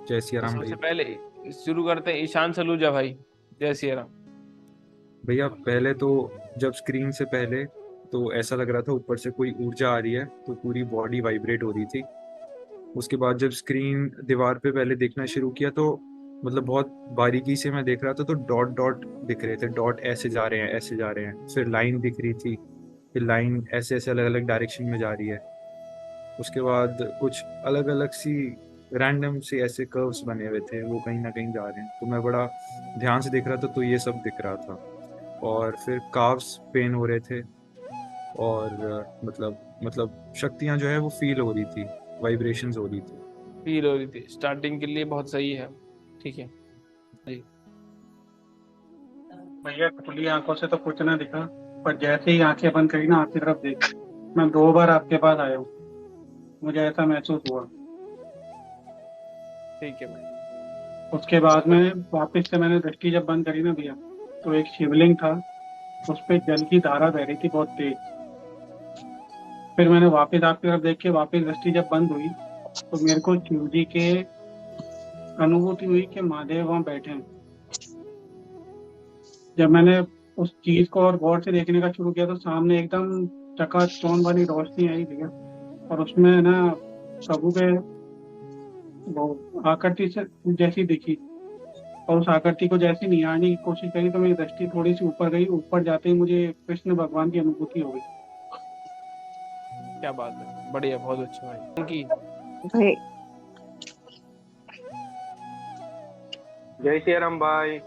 जय सिया तो राम सबसे भैया। पहले शुरू करते हैं ईशान सलूजा भाई। जय सिया राम। भैया पहले तो जब स्क्रीन से पहले तो ऐसा लग रहा था ऊपर से कोई ऊर्जा आ रही है, तो पूरी बॉडी वाइब्रेट हो रही थी। उसके बाद जब स्क्रीन दीवार पे पहले देखना शुरू किया तो मतलब बहुत बारीकी से मैं देख रहा था, तो डॉट डॉट दिख रहे थे, डॉट ऐसे जा रहे हैं ऐसे जा रहे हैं, फिर लाइन दिख रही थी, फिर लाइन ऐसे ऐसे अलग अलग डायरेक्शन में जा रही है। उसके बाद कुछ अलग अलग सी रैंडम से ऐसे कर्व्स बने हुए थे, वो कहीं ना कहीं जा रहे हैं, तो मैं बड़ा ध्यान से देख रहा था, तो ये सब दिख रहा था। और फिर काव्स पेन हो रहे थे, और मतलब शक्तियां जो है वो फील हो रही थी, वाइब्रेशंस हो रही थी। फील हो रही थी, स्टार्टिंग के लिए बहुत सही है। ठीक है जी। भैया खुली आंखों से तो कुछ ना दिखा, पर जैसे ही आंखें बंद करी ना आपकी तरफ देखी, मैं 2 बार आपके पास आया हूँ, मुझे ऐसा महसूस हुआ। ठीक है भाई। उसके बाद में वापस से मैंने दृष्टि जब बंद करी ना भैया, तो एक शिवलिंग था, उस पे जल की धारा बह रही थी बहुत तेज। फिर मैंने वापस आपकी तरफ देख के वापस दृष्टि जब बंद हुई, तो मेरे को शिव जी के अनुभूति हुई कि महादेव वहाँ बैठे हैं। जब मैंने उस चीज को और गौर से देखने का शुरू किया, तो सामने एकदम चकाचौंध वाली रोशनी आई भैया, और उसमें ना प्रभु के वो आकृति से जैसी दिखी। और उस आकृति को जैसे निहारने की कोशिश करी, तो मेरी दृष्टि थोड़ी सी ऊपर गई, ऊपर जाते ही मुझे कृष्ण भगवान की अनुभूति हो गई। क्या बात है, बढ़िया, बहुत अच्छा भाई, थैंक यू। भाई जय श्री राम भाई।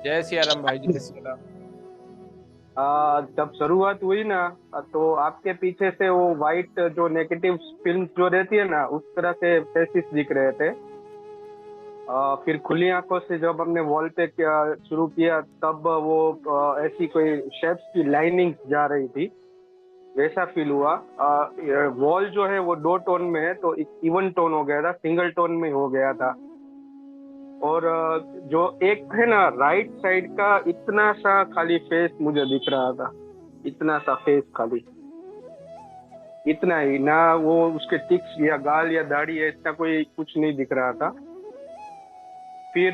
जय सिया राम भाई, जय सिया राम। जब शुरुआत हुई ना, तो आपके पीछे से वो वाइट जो नेगेटिव फिल्म जो रहती है ना, उस तरह से फेसेस दिख रहे थे। फिर खुली आंखों से जब हमने वॉल पे शुरू किया, तब वो ऐसी कोई शेप्स की लाइनिंग जा रही थी, वैसा फील हुआ। वॉल जो है वो 2 टोन में है, तो इवन टोन हो गया था, सिंगल टोन में हो गया था। और जो एक है ना राइट साइड का, इतना सा खाली फेस मुझे दिख रहा था, इतना सा फेस खाली, इतना ही ना, वो उसके टिक्स या गाल या दाढ़ी है, इतना कोई कुछ नहीं दिख रहा था। फिर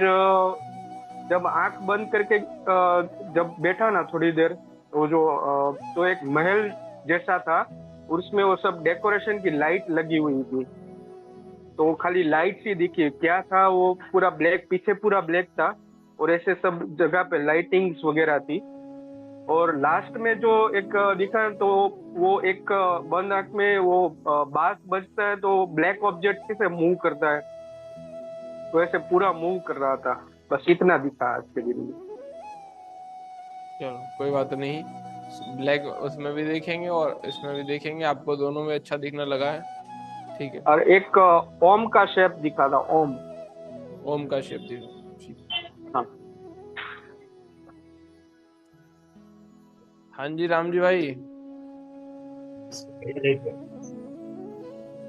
जब आंख बंद करके जब बैठा ना थोड़ी देर, वो जो तो एक महल जैसा था, और उसमें वो सब डेकोरेशन की लाइट लगी हुई थी, तो वो खाली लाइट सी दिखी, क्या था वो, पूरा ब्लैक, पीछे पूरा ब्लैक था, और ऐसे सब जगह पे लाइटिंग्स वगैरह थी। और लास्ट में जो एक दिखा, तो वो एक बंद आंख में वो बांस बजता है, तो ब्लैक ऑब्जेक्ट कैसे मूव करता है, तो ऐसे पूरा मूव कर रहा था। बस इतना दिखा आज के दिन में। चलो कोई बात नहीं, ब्लैक उसमें भी देखेंगे और इसमें भी देखेंगे, आपको दोनों में अच्छा दिखने लगा है। ठीक है। और एक ओम का शेप दिखा था, ओम। ओम का शेप दिखा। ठीक। हाँ। हाँ जी राम जी भाई।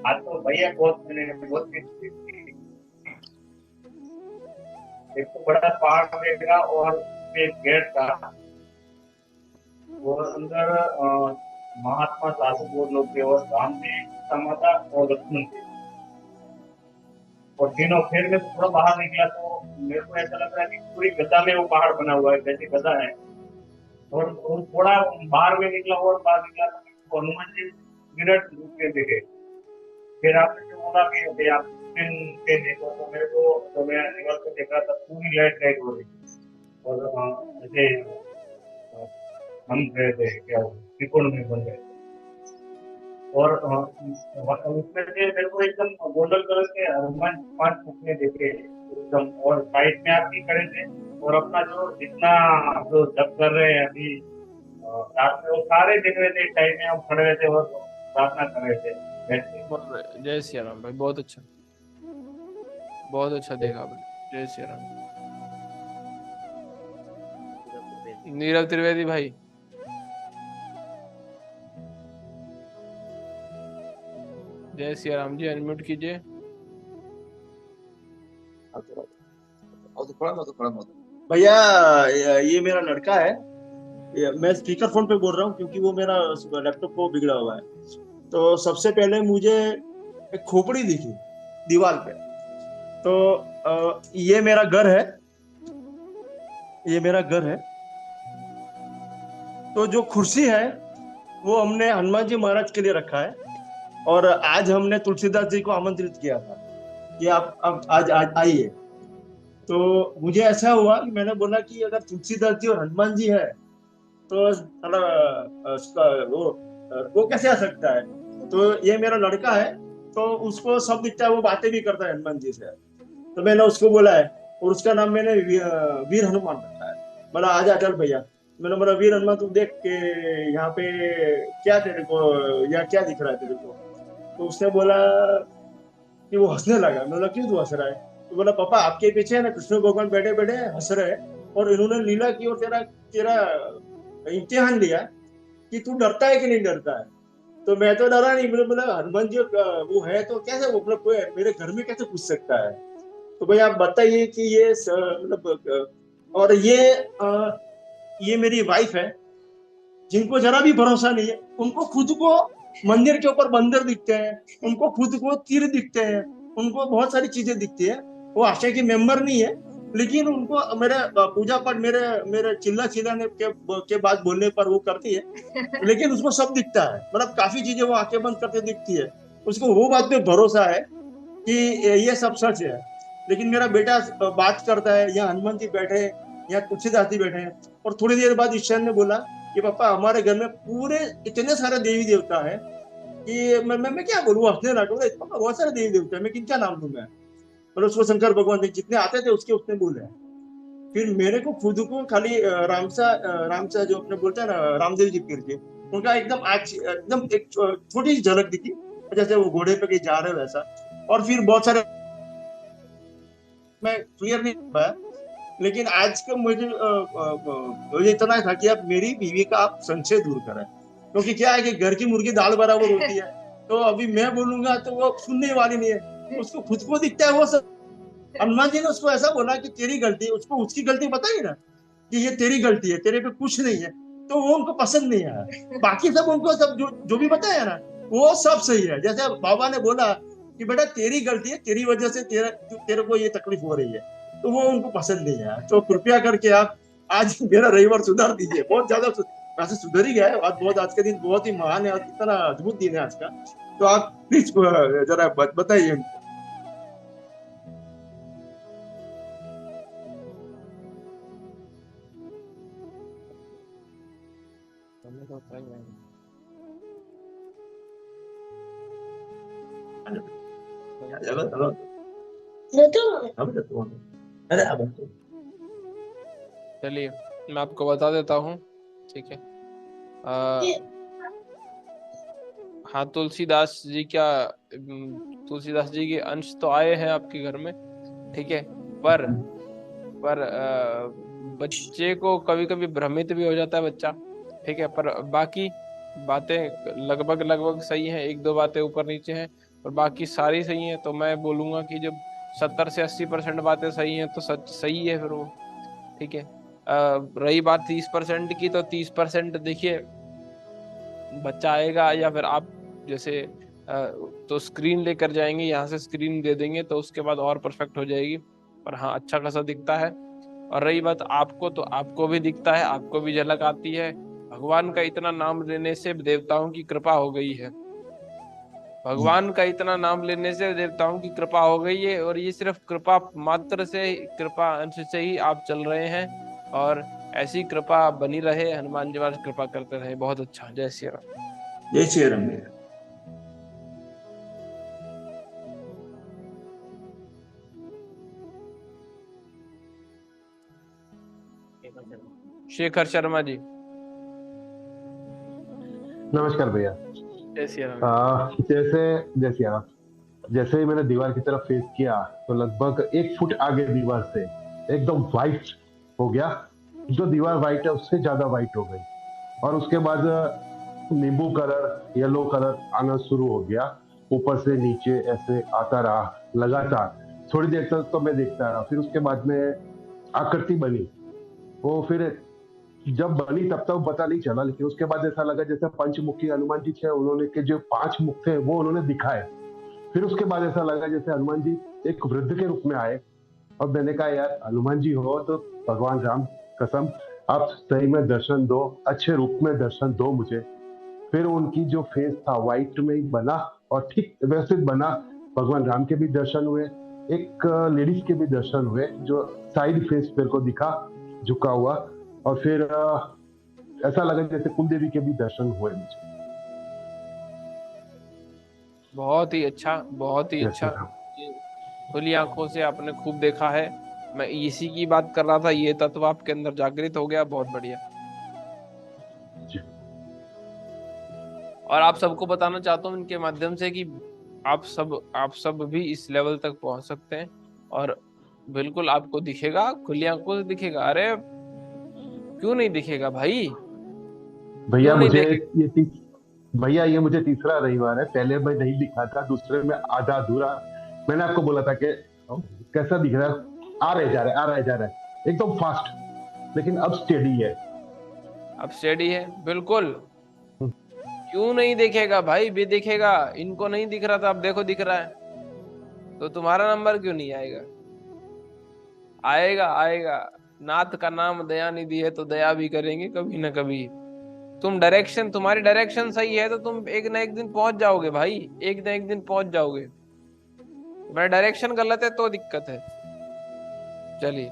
आज तो भैया बहुत मैंने बहुत एक तो बड़ा पहाड़ देखा, और एक गेट था, और अंदर महात्मा साधु बहुत लोग थे, और रामदेव समाता और लक्ष्मण थे, और तीनों। फिर मैं थोड़ा बाहर निकला, तो मेरे को ऐसा लग रहा है कि पूरी गदा में वो पहाड़ बना हुआ है, जैसे गदा है। और थोड़ा बाहर में निकला, और बाहर निकला तो हनुमान जी विराट रूप में दिखे। फिर आपने जो बोला कि अभी आप पे देखो, तो मेरे को, तो मैं दीवार पे देख रहा था, पूरी लाइट लाइट हो रही थी, और जैसे हम गए थे क्या, त्रिकोण में बन गए। और उसमें से मेरे को एकदम गोल्डन कलर के हनुमान 5 फुकने देखे एकदम, और साइड में आप भी खड़े थे, और अपना जो जितना जो जप कर रहे हैं अभी रात में, वो सारे देख रहे थे, टाइम में हम खड़े रहते और प्रार्थना कर रहे थे वैसे। जय सिया राम भाई, बहुत अच्छा, बहुत अच्छा देखा आपने। जय सिया राम। नीरव त्रिवेदी भाई। जय सिया राम जी, अनम्यूट कीजिए। भैया ये मेरा लड़का है। मैं स्पीकर फोन पे बोल रहा हूँ क्योंकि वो मेरा लैपटॉप को बिगड़ा हुआ है। तो सबसे पहले मुझे एक खोपड़ी दिखी दीवार पे, तो ये मेरा घर है, ये मेरा घर है। तो जो कुर्सी है वो हमने हनुमान जी महाराज के लिए रखा है, और आज हमने तुलसीदास जी को आमंत्रित किया था कि आप आज आज आइए। तो मुझे ऐसा हुआ कि मैंने बोला कि अगर तुलसीदास जी और हनुमान जी है तो साला उसका वो कैसे आ सकता है। तो ये मेरा लड़का है, तो उसको सब दिखता है, वो बातें भी करता है हनुमान जी से। तो मैंने उसको बोला है, और उसका नाम मैंने वीर हनुमान रखा है। बोला आजा चल भैया। मैंने बोला वीर हनुमान तू देख के यहाँ पे क्या तेरे को, या क्या दिख रहा है तेरे को। तो उसने बोला कि वो हंसने लगा। मैंने बोला क्यों तू हंस रहा है। तो बोला पापा आपके पीछे है ना कृष्ण भगवान बैठे बैठे हंस रहे हैं, और इन्होंने लीला की और तेरा तेरा इम्तिहान लिया कि तू डरता है कि नहीं डरता है। तो मैं तो डरा नहीं। मैंने बोला हनुमान जी वो है तो कैसे, वो मतलब कोई मेरे घर में कैसे घुस सकता है। तो भाई आप बताइए कि ये मतलब और ये मेरी वाइफ है जिनको जरा भी भरोसा नहीं है। उनको खुद को मंदिर के ऊपर बंदर दिखते हैं, उनको खुद को तीर दिखते हैं, उनको बहुत सारी चीजें दिखती है। वो आशा की मेंबर नहीं है, लेकिन उनको मेरे पूजा पाठ मेरे मेरे चिल्लाने के बाद बोलने पर वो करती है। लेकिन उसको सब दिखता है, मतलब काफी चीजें वो आंखें बंद करके दिखती है। उसको वो बात पे भरोसा है कि ये सब सच है। लेकिन मेरा बेटा बात करता है, या हनुमान जी बैठे हैं, या तुलसीदास जी बैठे हैं। और थोड़ी देर बाद ईश्वर ने बोला कि पापा हमारे घर में पूरे इतने सारे देवी देवता है कि मैं क्या बोलूँ, हंसने लगा। पापा बहुत सारे देवी देवता है, मैं किनका नाम लूं मैं। मतलब उसको शंकर भगवान जी जितने आते थे उसके उसने बोले। फिर मेरे को खुद को खाली रामसा जो अपने बोलते हैं ना रामदेव जी पीर के, उनका एकदम एक छोटी सी झलक दिखी, जैसे वो घोड़े पे कहीं जा रहे वैसा। और फिर बहुत सारे मैं क्लियर नहीं पाया, लेकिन आज का मुझे इतना था कि अब मेरी बीवी का आप संशय दूर करें। क्योंकि क्या है कि घर की मुर्गी दाल बराबर होती है। तो अभी मैं बोलूंगा तो वो सुनने वाली नहीं है, उसको खुद को दिखता है वो सब। हनुमान जी ने उसको ऐसा बोला कि तेरी गलती, उसको उसकी गलती बताई ना कि ये तेरी गलती है, तेरे पे कुछ नहीं है। तो वो उनको पसंद नहीं आया। बाकी सब उनको सब जो भी बताया ना वो सब सही है। जैसे बाबा ने बोला कि बेटा तेरी गलती है, तेरी वजह से तेरे को ये तकलीफ हो रही है, तो वो उनको पसंद नहीं आया। तो कृपया करके आप आज मेरा रविवार सुधार दीजिए। बहुत ज्यादा वैसे सुधर ही गया है आज। आज का दिन बहुत ही महान है और इतना अद्भुत दिन है आज का। तो आप प्लीज जरा बताइए उनको। चलिए मैं आपको बता देता हूँ, ठीक है। हाँ तुलसीदास जी के अंश तो आए हैं आपके घर में, ठीक है। पर बच्चे को कभी कभी भ्रमित भी हो जाता है बच्चा, ठीक है। पर बाकी बातें लगभग सही हैं, एक दो बातें ऊपर नीचे हैं और बाकी सारी सही हैं। तो मैं बोलूंगा कि जब 70 से 80% बातें सही हैं तो सच सही है फिर वो, ठीक है। रही बात 30% की, तो 30% देखिए बच्चा आएगा या फिर आप जैसे तो स्क्रीन लेकर जाएंगे, यहाँ से स्क्रीन दे देंगे तो उसके बाद और परफेक्ट हो जाएगी। पर हाँ अच्छा खासा दिखता है। और रही बात आपको, तो आपको भी दिखता है, आपको भी झलक आती है। भगवान का इतना नाम लेने से देवताओं की कृपा हो गई है। भगवान का इतना नाम लेने से देवताओं की कृपा हो गई है। और ये सिर्फ कृपा मात्र से, कृपा अंश से ही आप चल रहे हैं। और ऐसी कृपा बनी रहे, हनुमान जी महाराज कृपा करते रहे। बहुत अच्छा। जय श्री राम। जय श्री राम। शेखर शर्मा जी। नमस्कार भैया। जय श्री राम। जैसे ही मैंने दीवार की तरफ फेस किया तो लगभग 1 फुट आगे दीवार से एकदम वाइट हो गया। जो दीवार वाइट है उससे ज्यादा वाइट हो गई। और उसके बाद नींबू कलर, येलो कलर आना शुरू हो गया। ऊपर से नीचे ऐसे आता रहा लगातार। थोड़ी देर तक तो मैं देखता रहा। फिर उसके बाद में आकृति बनी। वो फिर जब बनी तब तक पता नहीं चला, लेकिन उसके बाद ऐसा लगा जैसे पंचमुखी हनुमान जी थे, उन्होंने के जो 5 मुख थे वो उन्होंने दिखाए। फिर उसके बाद ऐसा लगा जैसे हनुमान जी एक वृद्ध के रूप में आए, और मैंने कहा यार हनुमान जी हो तो भगवान राम कसम आप सही में दर्शन दो, अच्छे रूप में दर्शन दो मुझे। फिर उनकी जो फेस था व्हाइट में ही बना, और ठीक वैसे बना। भगवान राम के भी दर्शन हुए, एक लेडीज के भी दर्शन हुए, जो साइड फेस मेरे को दिखा झुका हुआ। और फिर ऐसा लगा जैसे कुलदेवी के भी दर्शन हुए मुझे। बहुत ही अच्छा, बहुत ही अच्छा। ये खुली आंखों से आपने खूब देखा है। मैं इसी की बात कर रहा था, ये तत्व आपके अंदर जागृत हो गया, बहुत बढ़िया। जी। और आप सबको बताना चाहता हूँ इनके माध्यम से कि आप सब भी इस लेवल तक पहुंच सकते हैं, और बिल्कुल आपको दिखेगा, खुली आंखों से दिखेगा। अरे क्यों नहीं दिखेगा भाई, भैया क्यों नहीं मुझे देखेगा? ये मुझे तीसरा रविवार है, पहले मैं नहीं दिखा था, दूसरे में आधा अधूरा। मैंने आपको बोला था कि कैसा दिख रहा है, आ रहे जा रहे आ रहे जा रहे एकदम फास्ट, लेकिन अब स्टेडी है। अब स्टेडी है बिल्कुल। क्यों नहीं दिखेगा भाई, भी दिखेगा। इनको नहीं दिख रहा था, अब देखो दिख रहा है, तो तुम्हारा नंबर क्यों नहीं आएगा? आएगा आएगा। नाथ का नाम दया निधि है, तो दया भी करेंगे कभी ना कभी। तुम्हारी डायरेक्शन सही है तो तुम एक ना एक दिन पहुंच जाओगे भाई, एक ना एक दिन पहुंच जाओगे। तुम्हारी डायरेक्शन गलत है तो दिक्कत है। चलिए,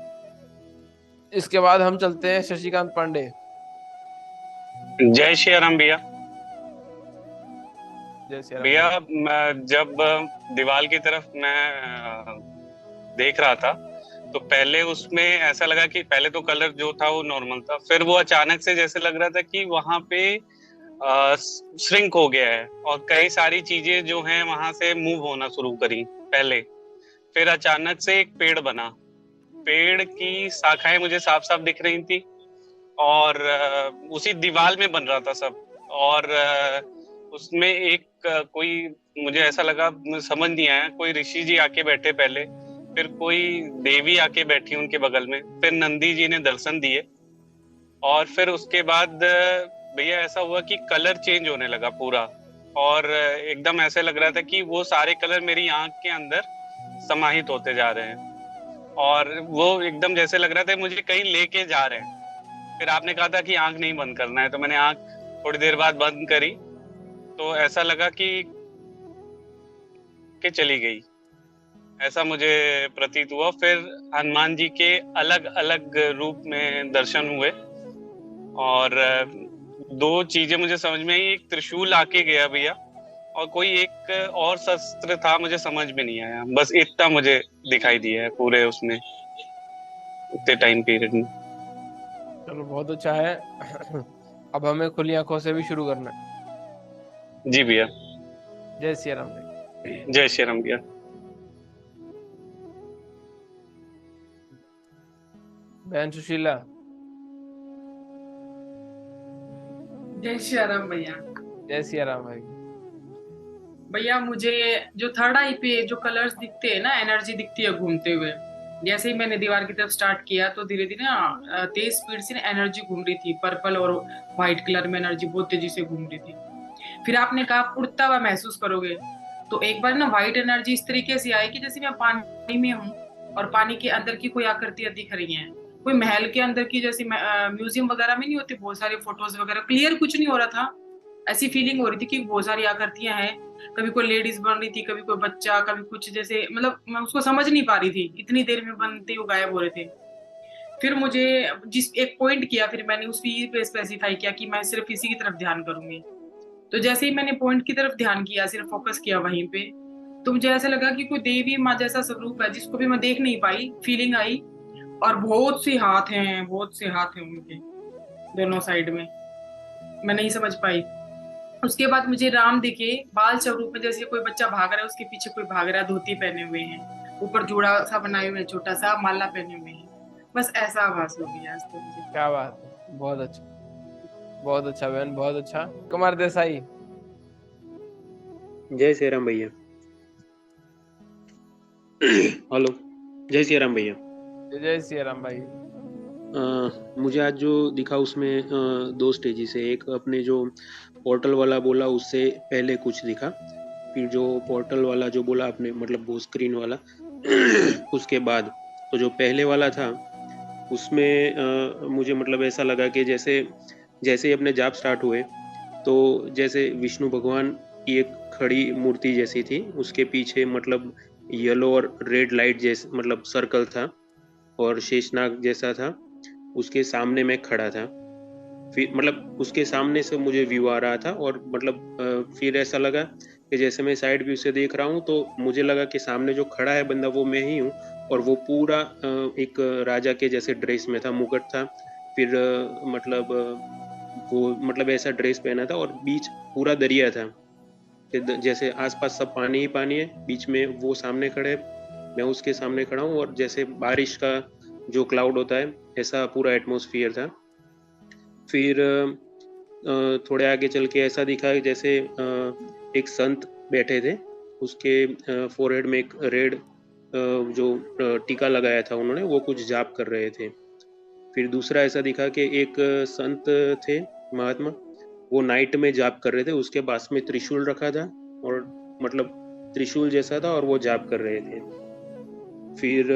इसके बाद हम चलते हैं शशिकांत पांडे। जय श्री राम भैया। जय श्री राम भैया, जब दीवार की तरफ मैं देख रहा था तो पहले उसमें ऐसा लगा कि पहले तो कलर जो था वो नॉर्मल था, फिर वो अचानक से जैसे लग रहा था कि वहां पे श्रिंक हो गया है और कई सारी चीजें जो हैं वहां से मूव होना शुरू करी पहले। फिर अचानक से एक पेड़ बना, पेड़ की शाखाएं मुझे साफ साफ दिख रही थी, और उसी दीवार में बन रहा था सब। और उसमें एक कोई, मुझे ऐसा लगा, मुझे समझ नहीं आया, कोई ऋषि जी आके बैठे पहले, फिर कोई देवी आके बैठी उनके बगल में, फिर नंदी जी ने दर्शन दिए, और फिर उसके बाद भैया ऐसा हुआ कि कलर चेंज होने लगा पूरा, और एकदम ऐसे लग रहा था कि वो सारे कलर मेरी आंख के अंदर समाहित होते जा रहे हैं, और वो एकदम जैसे लग रहा था मुझे कहीं लेके जा रहे हैं। फिर आपने कहा था कि आंख नहीं बंद करना है, तो मैंने आंख थोड़ी देर बाद बंद करी, तो ऐसा लगा कि चली गई, ऐसा मुझे प्रतीत हुआ। फिर हनुमान जी के अलग अलग रूप में दर्शन हुए, और दो चीजें मुझे समझ में आई, एक त्रिशूल आके गया भैया, और कोई एक और शस्त्र था, मुझे समझ में नहीं आया। बस इतना मुझे दिखाई दिया है पूरे उसमें, उतने टाइम पीरियड में। चलो बहुत अच्छा है। अब हमें खुली आंखों से भी शुरू करना है। जी भैया। जय श्री राम भाई। जय श्री राम भैया। बहन सुशीला। जय श्री राम भैया। जय श्री राम भाई। भैया मुझे जो थर्ड आई पे जो कलर्स दिखते हैं ना, एनर्जी दिखती है घूमते हुए। जैसे ही मैंने दीवार की तरफ स्टार्ट किया तो धीरे धीरे ना तेज स्पीड से एनर्जी घूम रही थी, पर्पल और व्हाइट कलर में एनर्जी बहुत तेजी से घूम रही थी। फिर आपने कहा उड़ता हुआ महसूस करोगे, तो एक बार ना व्हाइट एनर्जी इस तरीके से आई कि जैसे मैं पानी में हूँ और पानी के अंदर की कोई आकृतियां दिख रही हैं, कोई महल के अंदर की, जैसे म्यूजियम वगैरह में नहीं होती बहुत सारी फोटोज वगैरह, क्लियर कुछ नहीं हो रहा था, ऐसी फीलिंग हो रही थी कि बहुत सारी आकृतियां हैं, कभी कोई लेडीज बन रही थी, कभी कोई बच्चा, कभी कुछ, जैसे मतलब मैं उसको समझ नहीं पा रही थी, इतनी देर में बनते हुए गायब हो रहे थे। फिर मुझे जिस एक पॉइंट किया, फिर मैंने उसी पे स्पेसिफाई किया कि मैं सिर्फ इसी की तरफ ध्यान करूंगी। तो जैसे ही मैंने पॉइंट की तरफ ध्यान किया, सिर्फ फोकस किया वहीं पे, तो मुझे ऐसा लगा कि कोई देवी माँ जैसा स्वरूप है जिसको भी मैं देख नहीं पाई, फीलिंग आई, और बहुत से हाथ हैं, बहुत से हाथ हैं उनके दोनों साइड में, मैं नहीं समझ पाई। उसके बाद मुझे राम दिखे बाल स्वरूप में, जैसे कोई बच्चा भाग रहा है उसके पीछे कोई भाग रहा है, धोती पहने हुए हैं, ऊपर जूड़ा सा बनाए हुए, छोटा सा माला पहने हुए हैं, बस ऐसा आवाज हो गया आज तो मुझे। क्या बात है, बहुत अच्छा, बहुत अच्छा बहन, बहुत अच्छा। कुमार देसाई। जय श्री राम भैया। हेलो, जय श्री राम भैया। जय श्री राम भाई। मुझे आज जो दिखा उसमें दो स्टेजेस है, एक अपने जो पोर्टल वाला बोला उससे पहले कुछ दिखा, फिर जो पोर्टल वाला जो बोला आपने, मतलब वो स्क्रीन वाला उसके बाद तो जो पहले वाला था उसमें मुझे मतलब ऐसा लगा कि जैसे जैसे ही अपने जाप स्टार्ट हुए तो जैसे विष्णु भगवान की एक खड़ी मूर्ति जैसी थी, उसके पीछे मतलब येलो और रेड लाइट जैसे मतलब सर्कल था और शेषनाग जैसा था, उसके सामने मैं खड़ा था। फिर मतलब उसके सामने से मुझे व्यू आ रहा था और मतलब फिर ऐसा लगा कि जैसे मैं साइड व्यू से देख रहा हूँ तो मुझे लगा कि सामने जो खड़ा है बंदा वो मैं ही हूँ और वो पूरा एक राजा के जैसे ड्रेस में था, मुकुट था, फिर वो मतलब ऐसा ड्रेस पहना था और बीच पूरा दरिया था, जैसे आसपास सब पानी ही पानी है, बीच में वो सामने खड़े है, मैं उसके सामने खड़ा हूँ और जैसे बारिश का जो क्लाउड होता है ऐसा पूरा एटमॉस्फेयर था। फिर थोड़े आगे चल के ऐसा दिखा जैसे एक संत बैठे थे, उसके फोरहेड में एक रेड जो टीका लगाया था उन्होंने, वो कुछ जाप कर रहे थे। फिर दूसरा ऐसा दिखा कि एक संत थे महात्मा, वो नाइट में जाप कर रहे थे, उसके पास में त्रिशूल रखा था और मतलब त्रिशूल जैसा था और वो जाप कर रहे थे। फिर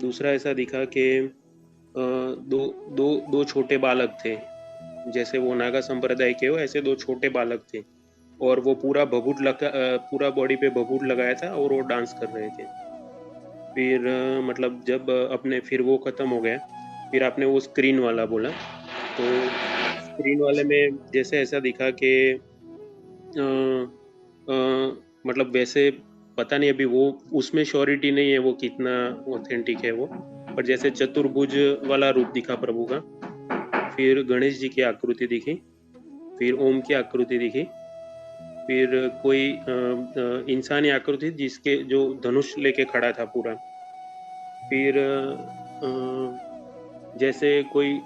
दूसरा ऐसा दिखा कि दो छोटे बालक थे, जैसे वो नागा संप्रदाय के हो ऐसे दो छोटे बालक थे और वो पूरा पूरा बॉडी पे भभूत लगाया था और वो डांस कर रहे थे। फिर मतलब जब अपने फिर वो खत्म हो गया, फिर आपने वो स्क्रीन वाला बोला, तो स्क्रीन वाले में जैसे ऐसा दिखा कि मतलब वैसे पता नहीं, अभी वो उसमें श्योरिटी नहीं है वो कितना ऑथेंटिक है वो, पर जैसे चतुर्भुज वाला रूप दिखा प्रभु का, फिर गणेश जी की आकृति दिखी, फिर ओम की आकृति दिखी, फिर कोई इंसानी आकृति जिसके जो धनुष लेके खड़ा था पूरा, फिर जैसे कोई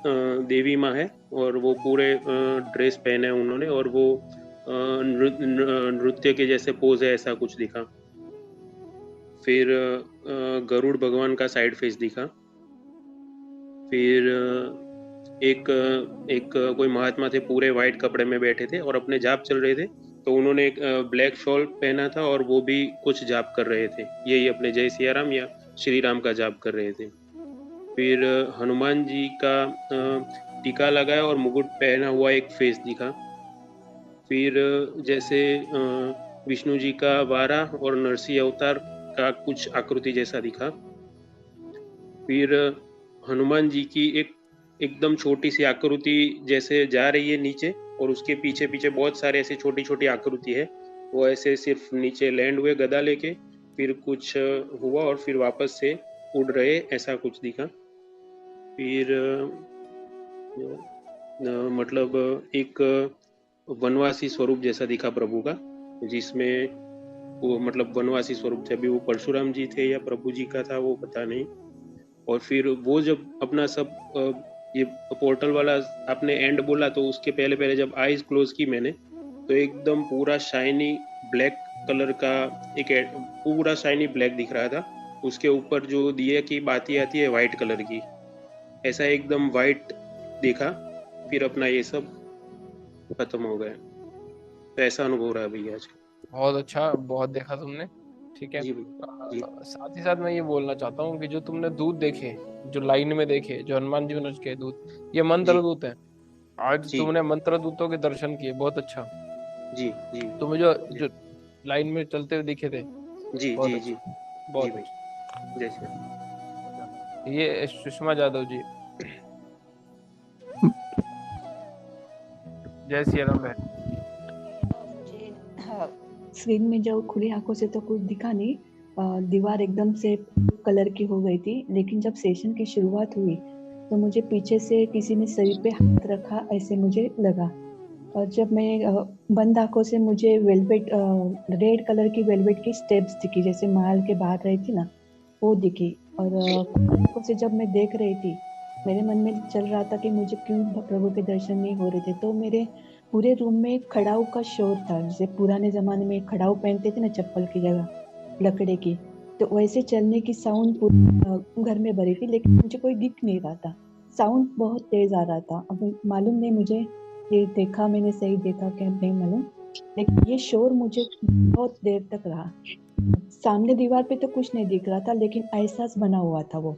देवी माँ है और वो पूरे ड्रेस पहने हैं उन्होंने और वो नृत्य के जैसे पोज है, ऐसा कुछ दिखा। फिर गरुड़ भगवान का साइड फेस दिखा। फिर एक कोई महात्मा थे, पूरे वाइट कपड़े में बैठे थे और अपने जाप चल रहे थे, तो उन्होंने एक ब्लैक शॉल पहना था और वो भी कुछ जाप कर रहे थे, यही अपने जय सिया राम या श्री राम का जाप कर रहे थे। फिर हनुमान जी का टीका लगाया और मुकुट पहना हुआ एक फेस दिखा। फिर जैसे विष्णु जी का वाराह और नरसिंह अवतार का कुछ आकृति जैसा दिखा। फिर हनुमान जी की एकदम छोटी सी आकृति जैसे जा रही है नीचे और उसके पीछे पीछे बहुत सारे ऐसे छोटी छोटी आकृति है, वो ऐसे सिर्फ नीचे लैंड हुए गदा लेके, फिर कुछ हुआ और फिर वापस से उड़ रहे, ऐसा कुछ दिखा। फिर मतलब एक वनवासी स्वरूप जैसा दिखा प्रभु का, जिसमें वो मतलब वनवासी स्वरूप थे, अभी वो परशुराम जी थे या प्रभु जी का था वो पता नहीं। और फिर वो जब अपना सब ये पोर्टल वाला आपने एंड बोला, तो उसके पहले पहले जब आईज क्लोज की मैंने, तो एकदम पूरा शाइनी ब्लैक कलर का एक पूरा शाइनी ब्लैक दिख रहा था, उसके ऊपर जो दिए की बाती आती है व्हाइट कलर की, ऐसा एकदम व्हाइट देखा। फिर अपना ये सब खत्म हो गया, तो ऐसा अनुभव रहा भैया आज। बहुत अच्छा, बहुत देखा तुमने, ठीक है। जी जी साथ ही साथ मैं ये बोलना चाहता हूँ कि जो तुमने दूत देखे, जो लाइन में देखे, जो हनुमान जी मनोज के दूत, ये मंत्र दूत है। आज जी तुमने मंत्र दूतों के दर्शन किए, बहुत अच्छा। जी जी तुम्हें जो लाइन में चलते हुए दिखे थे, जी बहुत जी अच्छा, जी बहुत जी भाई, अच्छा। जय श्री राम। ये सुषमा जादव जी, जय सिया राम बहन। मुझे स्क्रीन में जो खुली आंखों से तो कुछ दिखा नहीं, दीवार एकदम से कलर की हो गई थी, लेकिन जब सेशन की शुरुआत हुई तो मुझे पीछे से किसी ने सर पे हाथ रखा ऐसे मुझे लगा। और जब मैं बंद आंखों से मुझे वेलवेट रेड कलर की वेलवेट की स्टेप्स दिखी, जैसे महल के बाहर रही थी ना, वो दिखी। और आंखों से जब मैं देख रही थी, मेरे मन में चल रहा था कि मुझे क्यों प्रभु के दर्शन नहीं हो रहे थे। तो मेरे पूरे रूम में खड़ाऊ का शोर था, जैसे पुराने जमाने में खड़ाऊ पहनते थे ना चप्पल की जगह, लकड़े की, तो वैसे चलने की साउंड पूरे घर में भरी थी, लेकिन मुझे कोई दिख नहीं रहा था, साउंड बहुत तेज आ रहा था। अब मालूम नहीं मुझे, ये देखा मैंने सही देखा क्या नहीं मालूम, लेकिन ये शोर मुझे बहुत देर तक रहा। सामने दीवार पे तो कुछ नहीं दिख रहा था, लेकिन एहसास बना हुआ था वो।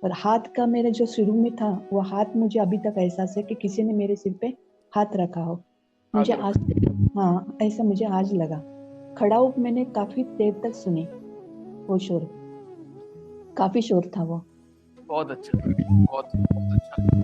और हाथ का मेरे जो शुरू में था वो हाथ, मुझे अभी तक एहसास है कि किसी ने मेरे सिर पे हाथ रखा हो। मुझे आज, हाँ ऐसा मुझे आज लगा। खड़ाऊ मैंने काफी देर तक सुनी वो शोर, काफी शोर था वो। बहुत अच्छा, बहुत अच्छा।